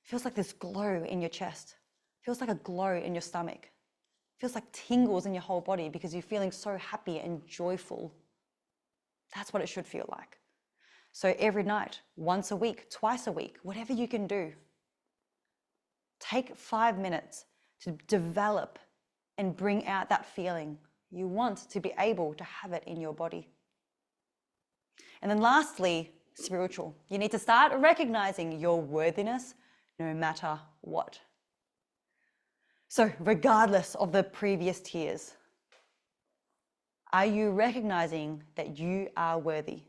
It feels like this glow in your chest. It feels like a glow in your stomach. It feels like tingles in your whole body because you're feeling so happy and joyful. That's what it should feel like. So every night, once a week, twice a week, whatever you can do, take 5 minutes to develop and bring out that feeling. You want to be able to have it in your body. And then lastly, spiritual. You need to start recognizing your worthiness no matter what. So regardless of the previous tiers, are you recognizing that you are worthy?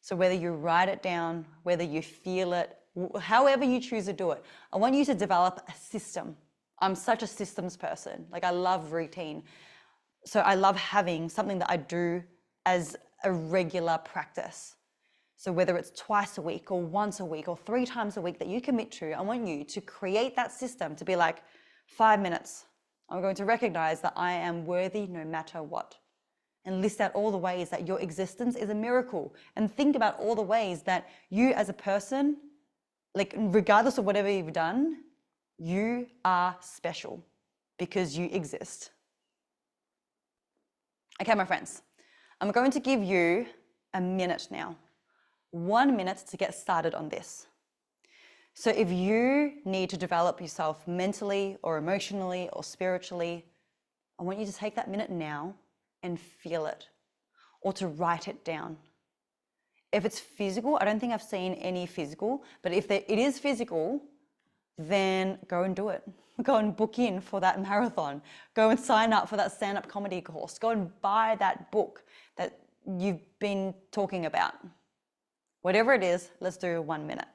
So whether you write it down, whether you feel it, however you choose to do it, I want you to develop a system. I'm such a systems person. Like, I love routine. So I love having something that I do as a regular practice. So whether it's twice a week or once a week or 3 times a week that you commit to, I want you to create that system to be like, 5 minutes. I'm going to recognize that I am worthy no matter what. And list out all the ways that your existence is a miracle. And think about all the ways that you as a person, like regardless of whatever you've done, you are special because you exist. Okay, my friends, I'm going to give you a minute now. 1 minute to get started on this. So if you need to develop yourself mentally or emotionally or spiritually, I want you to take that minute now and feel it, or to write it down. If it's physical, I don't think I've seen any physical, but if it is physical, then go and do it. Go and book in for that marathon. Go and sign up for that stand-up comedy course. Go and buy that book that you've been talking about. Whatever it is, let's do 1 minute.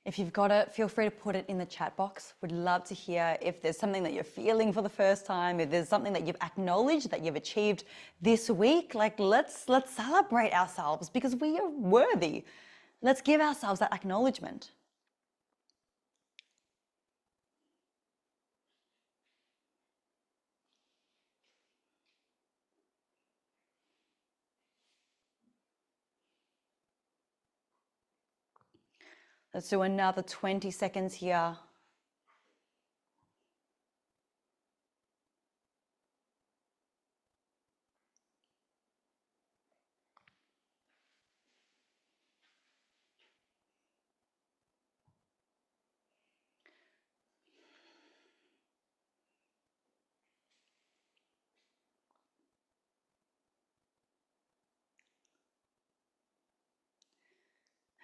If you've got it, feel free to put it in the chat box. Would love to hear if there's something that you're feeling for the first time, if there's something that you've acknowledged that you've achieved this week. Like, let's celebrate ourselves because we are worthy. Let's give ourselves that acknowledgement. Let's do another 20 seconds here.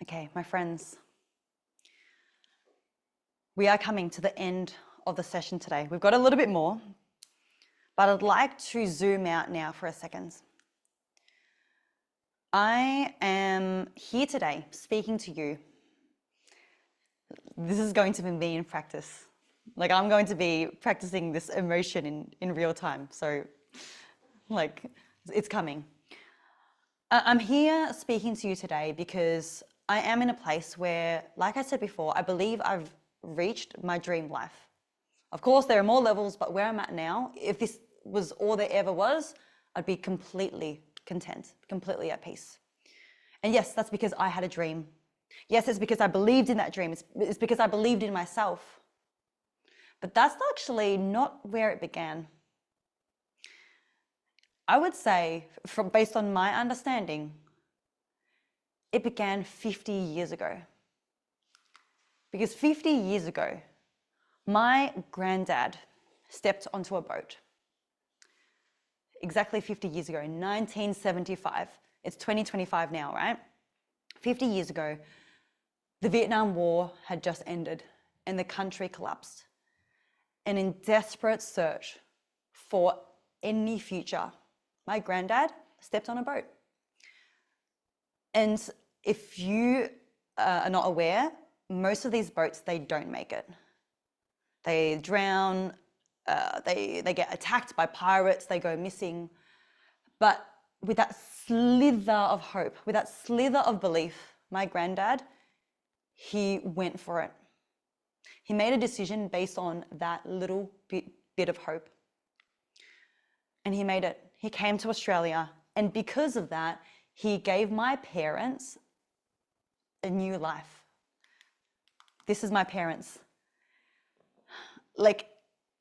Okay, my friends, we are coming to the end of the session today. We've got a little bit more, but I'd like to zoom out now for a second. I am here today speaking to you. This is going to be me in practice. Like, I'm going to be practicing this emotion in real time. So, like, it's coming. I'm here speaking to you today because I am in a place where, like I said before, I believe I've reached my dream life. Of course, there are more levels, but where I'm at now, if this was all there ever was, I'd be completely content, completely at peace. And yes, that's because I had a dream. Yes, it's because I believed in that dream. It's because I believed in myself. But that's actually not where it began. I would say, based on my understanding, it began 50 years ago. Because 50 years ago, my granddad stepped onto a boat. Exactly 50 years ago, in 1975. It's 2025 now, right? 50 years ago, the Vietnam War had just ended and the country collapsed. And in desperate search for any future, my granddad stepped on a boat. And if you are not aware, most of these boats, they don't make it. They drown, they get attacked by pirates, they go missing. But with that slither of hope, with that slither of belief, my granddad, he went for it. He made a decision based on that little bit of hope. And he made it. He came to Australia. And because of that, he gave my parents a new life. This is my parents. Like,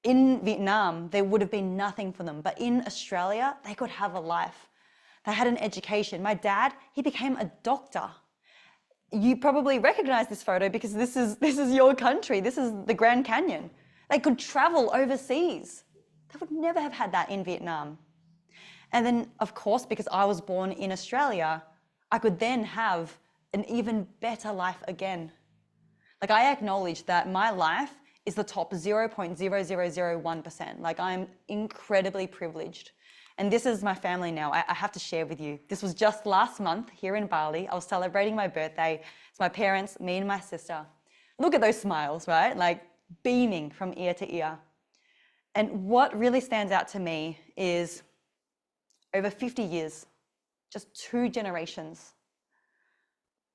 in Vietnam, there would have been nothing for them. But in Australia, they could have a life. They had an education. My dad, he became a doctor. You probably recognize this photo because this is your country. This is the Grand Canyon. They could travel overseas. They would never have had that in Vietnam. And then, of course, because I was born in Australia, I could then have an even better life again. Like, I acknowledge that my life is the top 0.0001%. Like, I'm incredibly privileged. And this is my family now. I have to share with you. This was just last month here in Bali. I was celebrating my birthday. It's my parents, me and my sister. Look at those smiles, right? Like, beaming from ear to ear. And what really stands out to me is over 50 years, just 2 generations,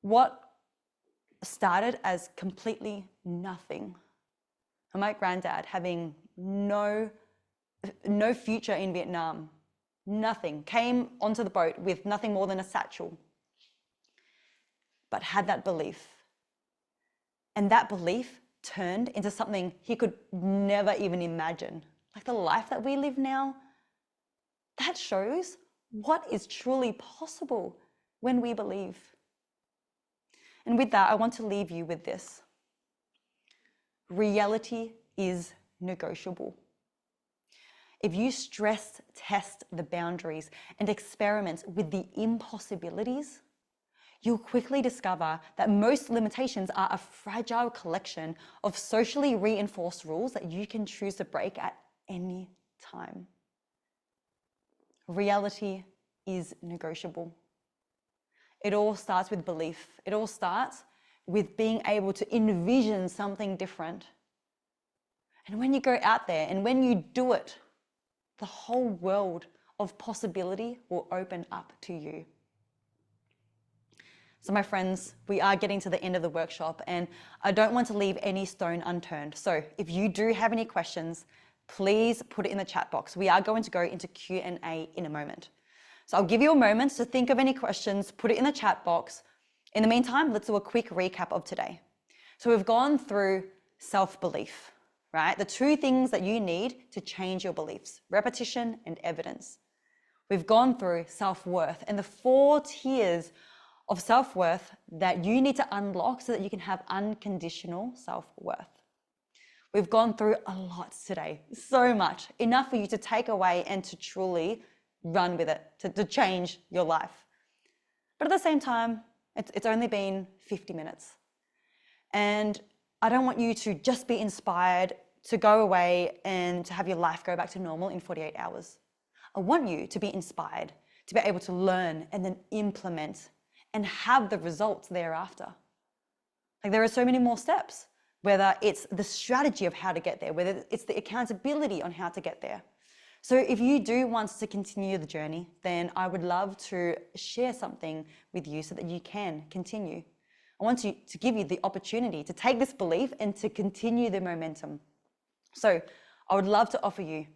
what started as completely nothing, and my granddad having no future in Vietnam, nothing, came onto the boat with nothing more than a satchel, but had that belief. And that belief turned into something he could never even imagine. Like the life that we live now, that shows what is truly possible when we believe. And with that, I want to leave you with this. Reality is negotiable. If you stress test the boundaries and experiment with the impossibilities, you'll quickly discover that most limitations are a fragile collection of socially reinforced rules that you can choose to break at any time. Reality is negotiable. It all starts with belief. It all starts with being able to envision something different. And when you go out there and when you do it, the whole world of possibility will open up to you. So my friends, we are getting to the end of the workshop and I don't want to leave any stone unturned. So if you do have any questions, please put it in the chat box. We are going to go into Q&A in a moment. So I'll give you a moment to think of any questions, put it in the chat box. In the meantime, let's do a quick recap of today. So we've gone through self-belief, right? The 2 things that you need to change your beliefs, repetition and evidence. We've gone through self-worth and the 4 tiers of self-worth that you need to unlock so that you can have unconditional self-worth. We've gone through a lot today, so much, enough for you to take away and to truly run with it, to change your life. But at the same time, It's only been 50 minutes. And I don't want you to just be inspired to go away and to have your life go back to normal in 48 hours. I want you to be inspired, to be able to learn and then implement and have the results thereafter. Like, there are so many more steps, whether it's the strategy of how to get there, whether it's the accountability on how to get there. So if you do want to continue the journey, then I would love to share something with you so that you can continue. I want to give you the opportunity to take this belief and to continue the momentum. So I would love to offer you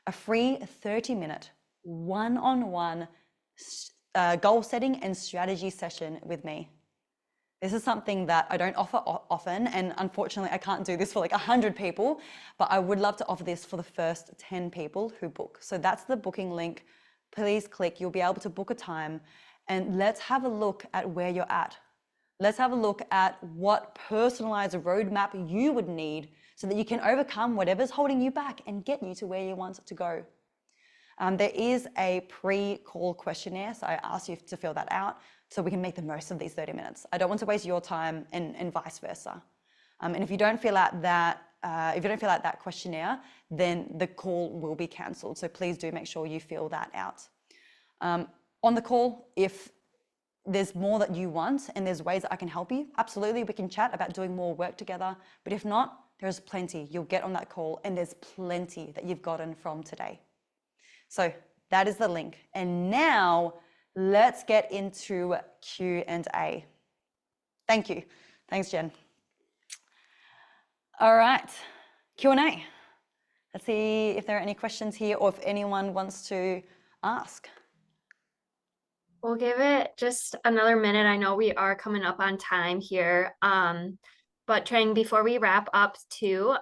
a free 30-minute one-on-one goal setting and strategy session with me. This is something that I don't offer often, and unfortunately I can't do this for like 100 people, but I would love to offer this for the first 10 people who book. So that's the booking link. Please click, you'll be able to book a time, and let's have a look at where you're at. Let's have a look at what personalized roadmap you would need so that you can overcome whatever's holding you back and get you to where you want to go. There is a pre-call questionnaire, so I ask you to fill that out so we can make the most of these 30 minutes. I don't want to waste your time and vice versa. And if you don't fill out that questionnaire, then the call will be cancelled. So please do make sure you fill that out. On the call, if there's more that you want and there's ways that I can help you, absolutely, we can chat about doing more work together. But if not, there's plenty. You'll get on that call and there's plenty that you've gotten from today. So that is the link. And now let's get into Q&A. Thank you. Thanks, Jen. All right, Q&A. Let's see if there are any questions here or if anyone wants to ask. We'll give it just another minute. I know we are coming up on time here. But Trang, before we wrap up too,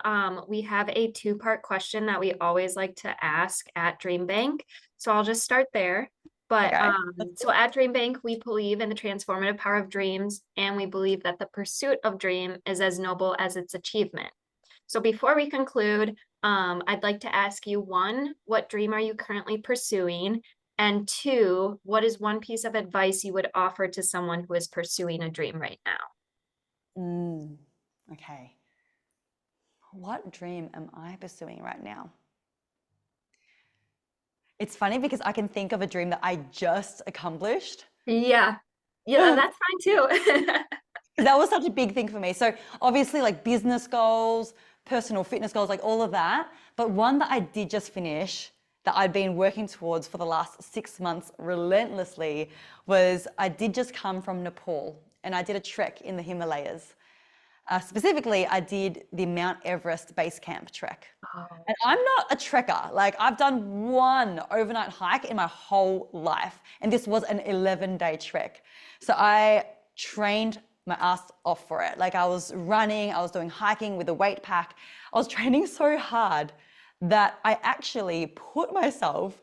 we have a two-part question that we always like to ask at DreamBank. So I'll just start there. But Okay. So at DreamBank, we believe in the transformative power of dreams, and we believe that the pursuit of dream is as noble as its achievement. So before we conclude, I'd like to ask you, one, what dream are you currently pursuing? And two, what is one piece of advice you would offer to someone who is pursuing a dream right now? Okay. What dream am I pursuing right now? It's funny because I can think of a dream that I just accomplished. Yeah, that's fine too. That was such a big thing for me. So obviously, like business goals, personal fitness goals, like all of that. But one that I did just finish that I'd been working towards for the last 6 months relentlessly was I did just come from Nepal and I did a trek in the Himalayas. Specifically, I did the Mount Everest base camp trek. Oh. And I'm not a trekker. Like, I've done one overnight hike in my whole life, and this was an 11-day trek. So I trained my ass off for it. Like, I was running, I was doing hiking with a weight pack. I was training so hard that I actually put myself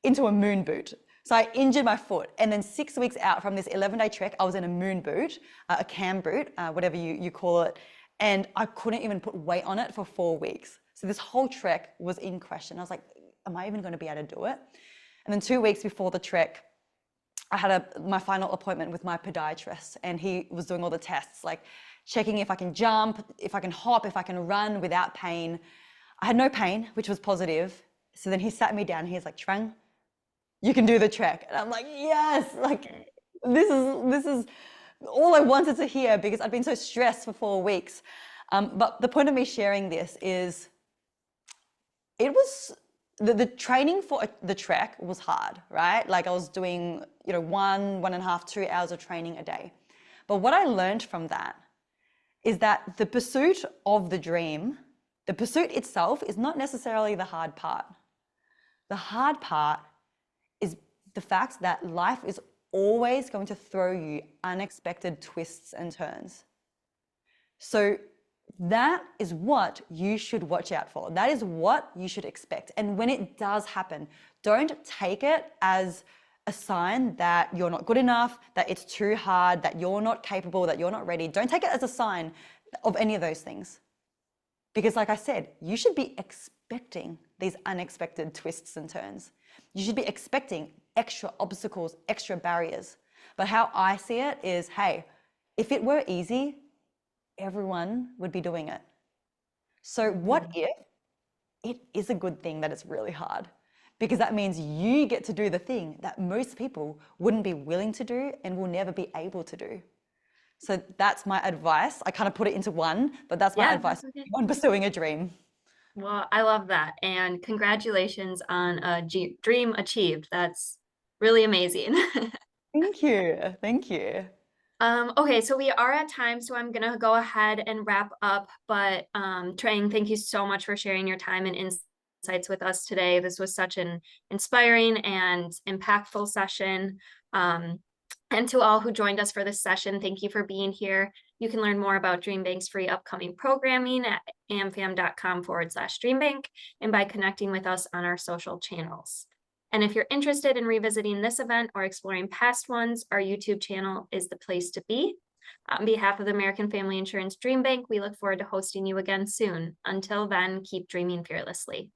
into a moon boot. So I injured my foot, and then 6 weeks out from this 11-day trek, I was in a moon boot, a cam boot, whatever you call it, and I couldn't even put weight on it for 4 weeks. So this whole trek was in question. I was like, am I even going to be able to do it? And then 2 weeks before the trek, I had my final appointment with my podiatrist, and he was doing all the tests, like checking if I can jump, if I can hop, if I can run without pain. I had no pain, which was positive. So then he sat me down and he's like, Trang, you can do the trek. And I'm like, yes, like this is all I wanted to hear because I'd been so stressed for 4 weeks. But the point of me sharing this is it was the training for the trek was hard, right? Like I was doing, 1.5, 2 hours of training a day. But what I learned from that is that the pursuit of the dream, the pursuit itself is not necessarily the hard part. The hard part is the fact that life is always going to throw you unexpected twists and turns. So that is what you should watch out for. That is what you should expect. And when it does happen, don't take it as a sign that you're not good enough, that it's too hard, that you're not capable, that you're not ready. Don't take it as a sign of any of those things. Because like I said, you should be expecting these unexpected twists and turns. You should be expecting extra obstacles, extra barriers. But how I see it is, hey, if it were easy, everyone would be doing it. So what if it is a good thing that it's really hard? Because that means you get to do the thing that most people wouldn't be willing to do and will never be able to do. So that's my advice. I kind of put it into one, but that's my Yeah, advice that's okay. on pursuing a dream. Well, I love that. And congratulations on a dream achieved. That's really amazing. Thank you. Thank you. Okay, so we are at time, so I'm gonna go ahead and wrap up. But Trang, thank you so much for sharing your time and insights with us today. This was such an inspiring and impactful session. And to all who joined us for this session, thank you for being here. You can learn more about DreamBank's free upcoming programming at amfam.com/DreamBank and by connecting with us on our social channels. And if you're interested in revisiting this event or exploring past ones, our YouTube channel is the place to be. On behalf of the American Family Insurance Dream Bank, we look forward to hosting you again soon. Until then, keep dreaming fearlessly.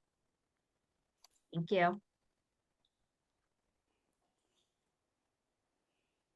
Thank you.